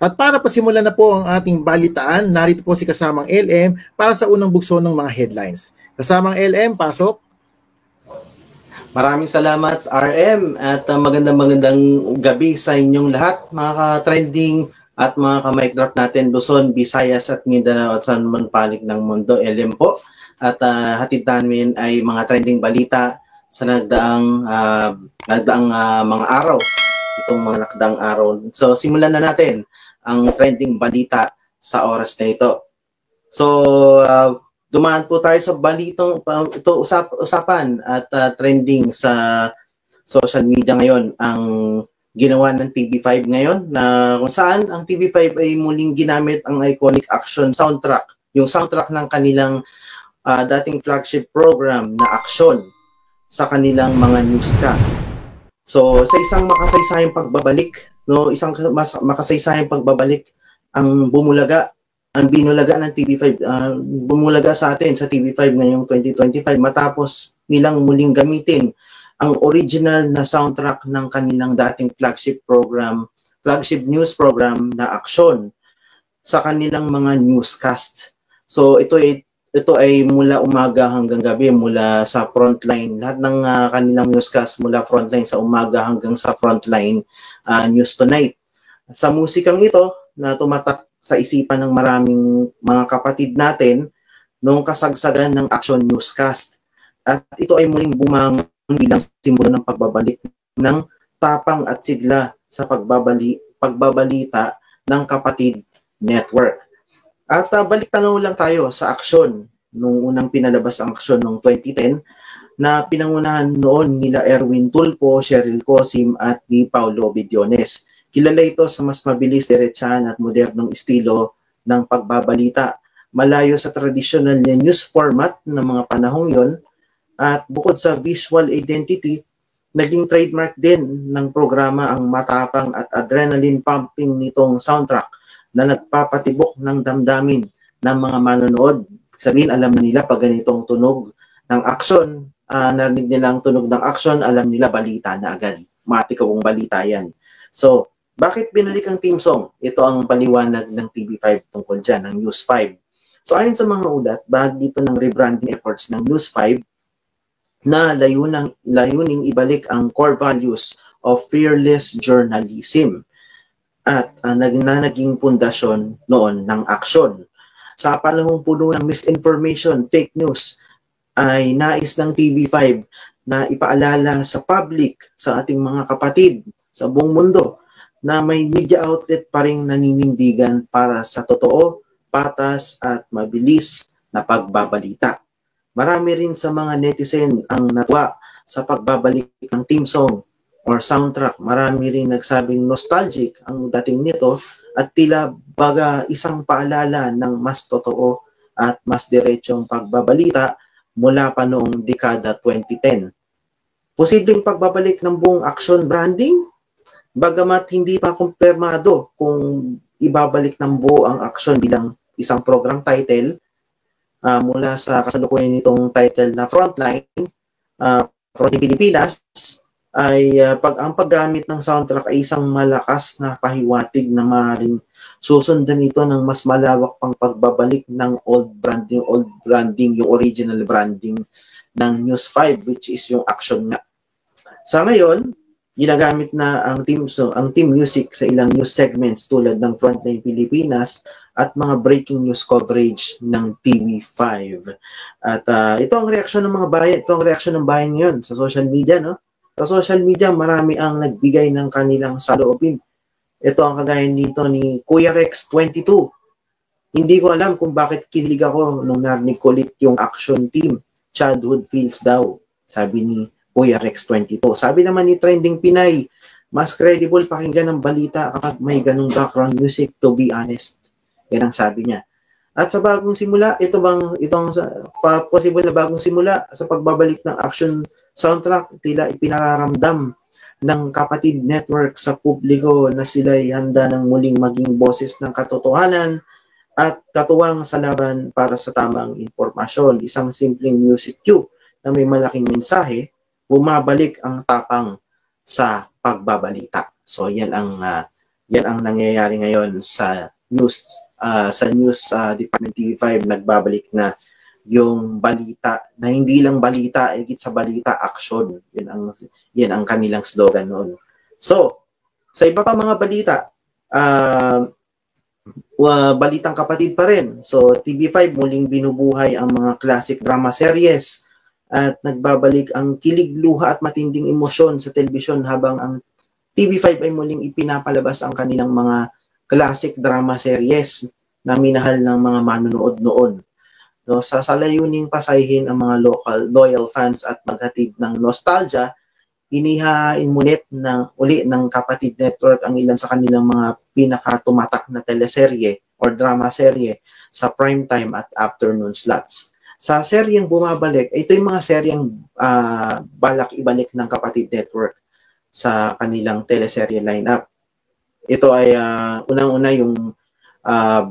At para pasimulan na po ang ating balitaan, narito po si kasamang LM para sa unang bugso ng mga headlines. Kasamang LM, pasok. Maraming salamat RM at magandang gabi sa inyong lahat, mga ka-trending at mga ka-mic drop natin Luzon, Visayas at Mindanao at saan man panig ng mundo. LM po at hatid namin ay mga trending balita sa nagdaang mga araw, itong mga nakdaang araw. So simulan na natin ang trending balita sa oras na ito. So dumaan po tayo sa balitang ito usapan at trending sa social media ngayon ang ginawa ng TV5 ngayon, na kung saan ang TV5 ay muling ginamit ang iconic action soundtrack, yung soundtrack ng kanilang dating flagship program na Aksyon sa kanilang mga newscast. So sa isang makasaysayang pagbabalik, makasaysayang pagbabalik ang binulaga ng TV5, bumulaga sa atin sa TV5 ngayong 2025 matapos nilang muling gamitin ang original na soundtrack ng kanilang dating flagship news program na Aksyon sa kanilang mga newscast. So ito ay mula umaga hanggang gabi, mula sa frontline. Lahat ng kanilang newscast mula frontline sa umaga hanggang sa frontline News Tonight. Sa musikang ito na tumatak sa isipan ng maraming mga kapatid natin noong kasagsagan ng Aksyon newscast. At ito ay muling bumangon bilang simbolo ng pagbabalik ng tapang at sigla sa pagbabalita ng Kapatid Network. At balik tanaw lang tayo sa Aksyon. Nung unang pinalabas ang Aksyon noong 2010 na pinangunahan noon nila Erwin Tulfo, Cheryl Cosim at ni Paulo Bediones. Kilala ito sa mas mabilis, diretsahan at modernong estilo ng pagbabalita. Malayo sa traditional na news format ng mga panahong yon, at bukod sa visual identity, naging trademark din ng programa ang matapang at adrenaline pumping nitong soundtrack na nagpapatibok ng damdamin ng mga manonood. Sabihin, alam na nila pag ganitong tunog ng aksyon, narinig nila ang tunog ng aksyon, alam nila balita na agad. Matikawang balita yan. So, bakit binalik ang theme song? Ito ang paliwanag ng TV5 tungkol dyan, ng News 5. So ayon sa mga ulat, bahagi dito ng rebranding efforts ng News 5 na layuning ibalik ang core values of fearless journalism at naging pundasyon noon ng Aksyon. Sa panahong puno ng misinformation, fake news, ay nais ng TV5 na ipaalala sa public, sa ating mga kapatid sa buong mundo, na may media outlet pa ring naninindigan para sa totoo, patas at mabilis na pagbabalita. Marami rin sa mga netizen ang natuwa sa pagbabalik ng theme song or soundtrack. Marami rin nagsabing nostalgic ang dating nito at tila baga isang paalala ng mas totoo at mas diretsong pagbabalita mula pa noong dekada 2010. Posibleng pagbabalik ng buong Aksyon branding? Bagamat hindi pa kumpirmado kung ibabalik ng buo ang Aksyon bilang isang program title mula sa kasalukuyan nitong title na Frontline, Frontline Pilipinas, ay ang paggamit ng soundtrack ay isang malakas na pahiwatig na maaaring susundan ito ng mas malawak pang pagbabalik ng old branding, yung original branding ng News 5, which is yung Aksyon nga. Sa ngayon, ginagamit na ang team music sa ilang news segments tulad ng Frontline Pilipinas at mga breaking news coverage ng TV5. At ito ang reaksyon ng mga bayan, ito ang reaksyon ng bayan ngayon sa social media, no? Sa social media, marami ang nagbigay ng kanilang saloobin. Ito ang kagaya nito ni Kuya Rex 22. Hindi ko alam kung bakit kinilig ako nung narinig ko ulit yung Aksyon team. Childhood feels daw, sabi ni Kuya Rex 22. Sabi naman ni Trending Pinay, mas credible pakinggan ng balita kapag may ganung background music, to be honest. Yan ang sabi niya. At sa bagong simula, itong possible na bagong simula sa pagbabalik ng Aksyon soundtrack, tila ipinararamdam ng Kapatid Network sa publiko na sila'y handa ng muling maging boses ng katotohanan at katuwang sa laban para sa tamang impormasyon. Isang simpleng music cue na may malaking mensahe, bumabalik ang tapang sa pagbabalita. So yan ang Yan ang nangyayari ngayon sa news Department TV5. Nagbabalik na yung balita na hindi lang balita, higit sa balita, action. Yan ang kanilang slogan noon. So, sa iba pa mga balita, balitang kapatid pa rin. So, TV5 muling binubuhay ang mga classic drama series at nagbabalik ang kilig, luha at matinding emosyon sa telebisyon habang ang TV5 ay muling ipinapalabas ang kanilang mga classic drama series na minahal ng mga manonood noon. No, sa layuning pasahin ang mga loyal fans at maghatid ng nostalgia, inihain uli ng Kapatid Network ang ilan sa kanilang mga pinakatumatak na teleserye or drama serye sa primetime at afternoon slots. Sa seryeng bumabalik, ito yung mga seryeng balak ibalik ng Kapatid Network sa kanilang teleserye lineup. Ito ay unang-una yung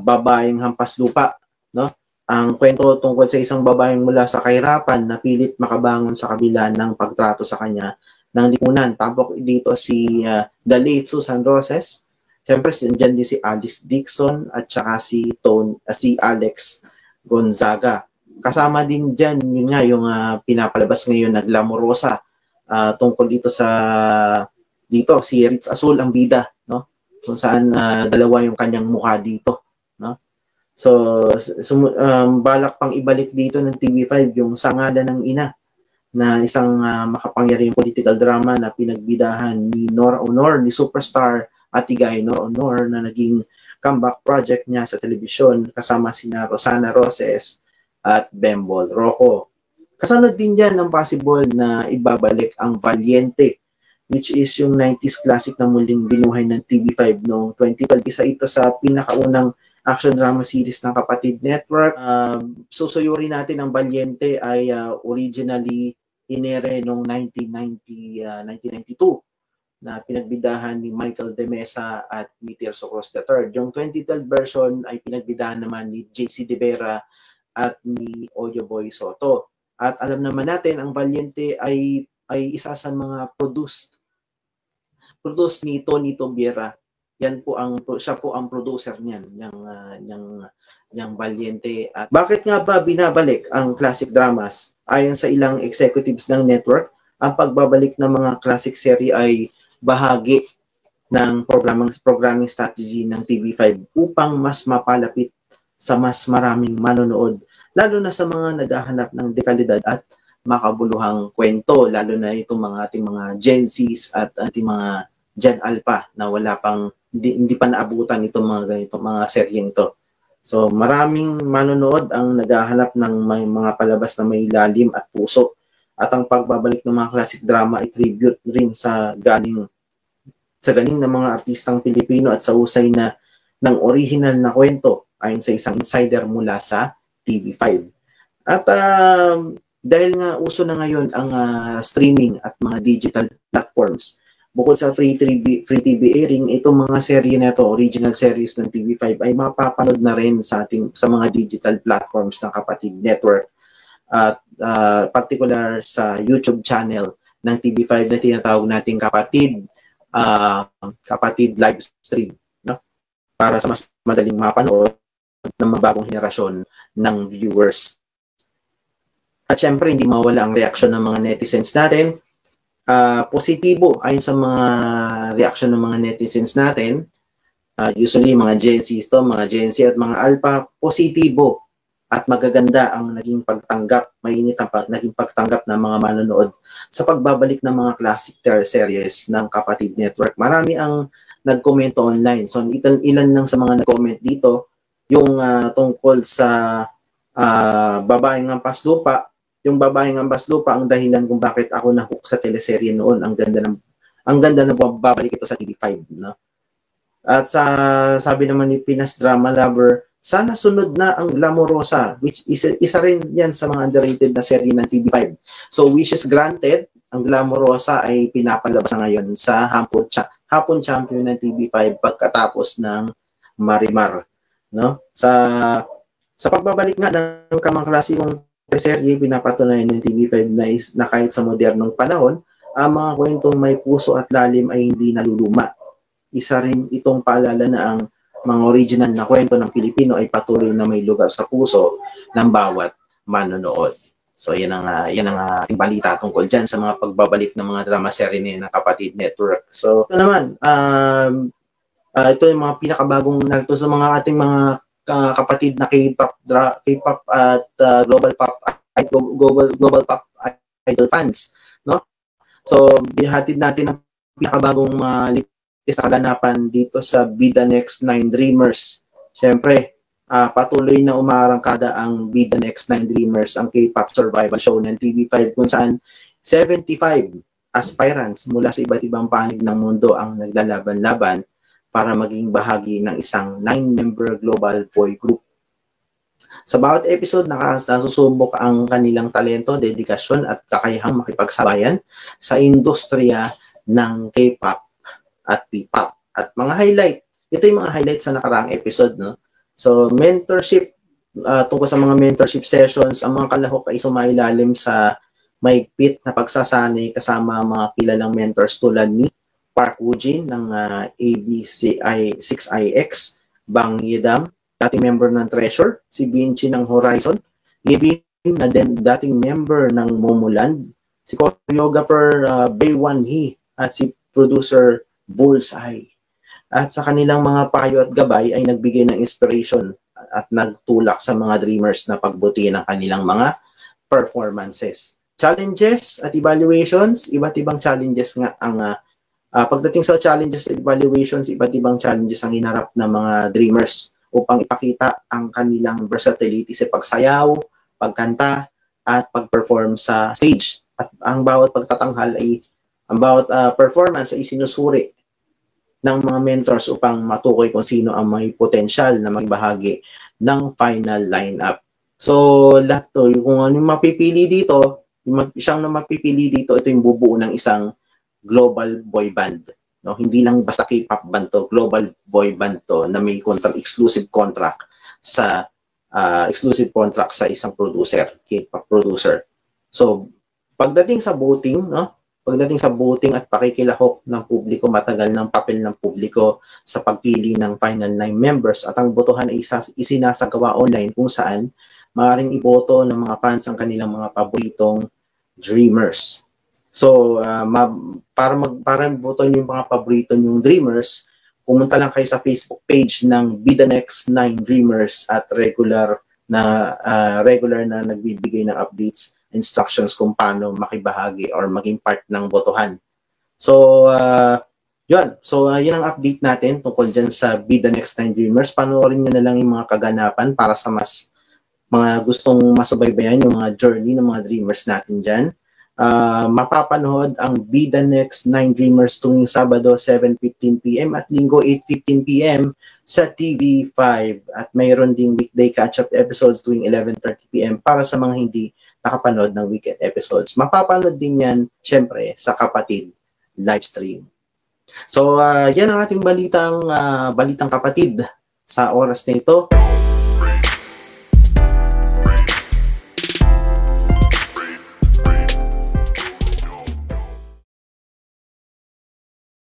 Babaeng Hampas Lupa, no? Ang kwento tungkol sa isang babaeng mula sa kahirapan na pilit makabangon sa kabila ng pagtrato sa kanya ng lipunan. Tapos dito si the late Susan Roses. Siyempre, dyan din si Alice Dixon at saka si Alex Gonzaga. Kasama din dyan, yun nga, yung pinapalabas ngayon na Glamorosa. Tungkol dito si Ritz Azul ang bida, no? Kung saan dalawa yung kanyang mukha dito, no? So, balak pang ibalik dito ng TV5 yung Sangalan ng Ina, na isang makapangyarihang political drama na pinagbidahan ni Nora Honor, ni superstar Atigay Nora Honor, na naging comeback project niya sa telebisyon kasama sina Rosana Roses at Bembol Rocco. Kasunod din dyan ang possible na ibabalik ang Valiente, which is yung 90s classic na muling binuhay ng TV5 noong 2012. Isa ito sa pinakaunang action drama series ng Kapatid Network. Susuyuri natin ang Valiente ay originally inere noong 1992 na pinagbidahan ni Michael De Mesa at ni Tirso Cruz III. Yung 2012 version ay pinagbidahan naman ni JC De Vera at ni Oyo Boy Soto. At alam naman natin, ang Valiente ay isa sa mga produced ni Tony Tobiera. Siya po ang producer niyan ng Valiente. At bakit nga ba binabalik ang classic dramas? Ayon sa ilang executives ng network, ang pagbabalik ng mga classic series ay bahagi ng programming strategy ng TV5 upang mas mapalapit sa mas maraming manonood, lalo na sa mga naghahanap ng dekalidad at makabuluhang kwento, lalo na itong ating mga Gen Zs at ating mga Gen Alpha na wala pang hindi pa naabutan itong mga ganitong mga seryeng ito. So maraming manonood ang naghahanap ng mga palabas na may lalim at puso, at ang pagbabalik ng mga classic drama ay tribute rin sa galing ng mga artistang Pilipino at sa husay ng original na kwento, ayon sa isang insider mula sa TV5. At dahil nga uso na ngayon ang streaming at mga digital platforms, bukod sa free TV airing, itong mga serye na ito, original series ng TV5, ay mapapanood na rin sa mga digital platforms ng Kapatid Network, at particular sa YouTube channel ng TV5 na tinatawag nating Kapatid live stream, no? Para sa mas madaling mapanood ng mga bagong henerasyon ng viewers. At syempre, hindi mawala ang reaksyon ng mga netizens natin. Positibo ayon sa mga reaction ng mga netizens natin. Usually mga Gen Z mga Gen Z at mga Alpha, positibo at magaganda ang naging pagtanggap, mainit ang naging pagtanggap ng mga manonood sa pagbabalik ng mga classic series ng Kapatid Network. Marami ang nagkomento online. So ilan lang sa mga nag-comment dito, yung tungkol sa Babaeng Hampas Lupa. Yung Babaeng Hampas Lupa ang dahilan kung bakit ako na-hook sa teleserye noon. Ang ganda na babalik ito sa TV5, no? At sabi naman ni Pinas Drama Lover, sana sunod na ang Glamorosa, which isa rin yan sa mga underrated na serye ng TV5. So wishes granted, ang Glamorosa ay pinapalabas na ngayon sa Hapon Champion ng TV5 pagkatapos ng Marimar, no? Sa pagbabalik nga ng kamang-klasikong serye, pinapatunayan ng TV5 na kahit sa modernong panahon, ang mga kwentong may puso at lalim ay hindi naluluma. isa rin itong paalala na ang mga original na kwento ng Pilipino ay patuloy na may lugar sa puso ng bawat manonood. So yan ang ating balita tungkol dyan sa mga pagbabalik ng mga drama serie ng Kapatid Network. So ito naman, ito yung mga pinakabagong narito sa mga ating mga kapatid na K-pop at global pop idol fans, no? So bihatid natin ang pinakabagong latest na kaganapan dito sa Be The Next 9 Dreamers. Siyempre, patuloy na umarangkada ang Be The Next 9 Dreamers, ang K-pop survival show ng TV5 kung saan 75 aspirants mula sa iba't ibang panig ng mundo ang naglalaban-laban para maging bahagi ng isang 9-member global boy group. Sa bawat episode, nasusubok ang kanilang talento, dedikasyon at kakayahang makipagsabayan sa industriya ng K-pop at P-pop. At mga highlight, ito yung mga highlights sa nakaraang episode, no? So, mentorship, tungkol sa mga mentorship sessions, ang mga kalahok ay sumailalim sa mahigpit na pagsasanay kasama mga kilalang mentors tulad ni Park Woo-jin ng ABC6IX, Bang Yedam, dating member ng Treasure, si Binchi ng Horizon, Yebin na dating member ng Momoland, si choreographer Bae Wan-hee at si producer Bullseye. At sa kanilang mga payo at gabay ay nagbigay ng inspiration at nagtulak sa mga dreamers na pagbutihin ang kanilang mga performances. Challenges at evaluations, iba't ibang challenges nga ang pagdating sa challenges at evaluations, iba't ibang challenges ang hinarap ng mga dreamers upang ipakita ang kanilang versatility sa pagsayaw, pagkanta, at pag-perform sa stage. At ang bawat pagtatanghal ay, ang bawat performance ay sinusuri ng mga mentors upang matukoy kung sino ang may potensyal na magbahagi ng final lineup. So, lahat to, kung ano yung mapipili dito, siyang na mapipili dito, ito yung bubuo ng isang global boy band. No, hindi lang basta K-pop band to, global boy band to na may exclusive contract sa isang producer, K-pop producer. So, pagdating sa voting, no? Pagdating sa voting at pakikilahok ng publiko, matagal ng papel ng publiko sa pagpili ng final 9 members at ang botohan ay isinasagawa online kung saan maaaring iboto ng mga fans ang kanilang mga paboritong dreamers. So, para boto niyo yung mga paborito niyong dreamers, pumunta lang kayo sa Facebook page ng Be The Next 9 Dreamers at regular na nagbibigay ng updates, instructions kung paano makibahagi or maging part ng botohan. So, yun. So, yun ang update natin tungkol dyan sa Be The Next 9 Dreamers. Panoorin nyo na lang yung mga kaganapan para sa mga gustong masubaybayan yung mga journey ng mga dreamers natin dyan. Mapapanood ang Be The Next 9 Dreamers tuwing Sabado 7:15 PM at Linggo 8:15 PM sa TV5 at mayroon ding weekday catch-up episodes tuwing 11:30 PM para sa mga hindi nakapanood ng weekend episodes. Mapapanood din yan syempre sa Kapatid livestream. So yan ang ating balitang kapatid sa oras na ito.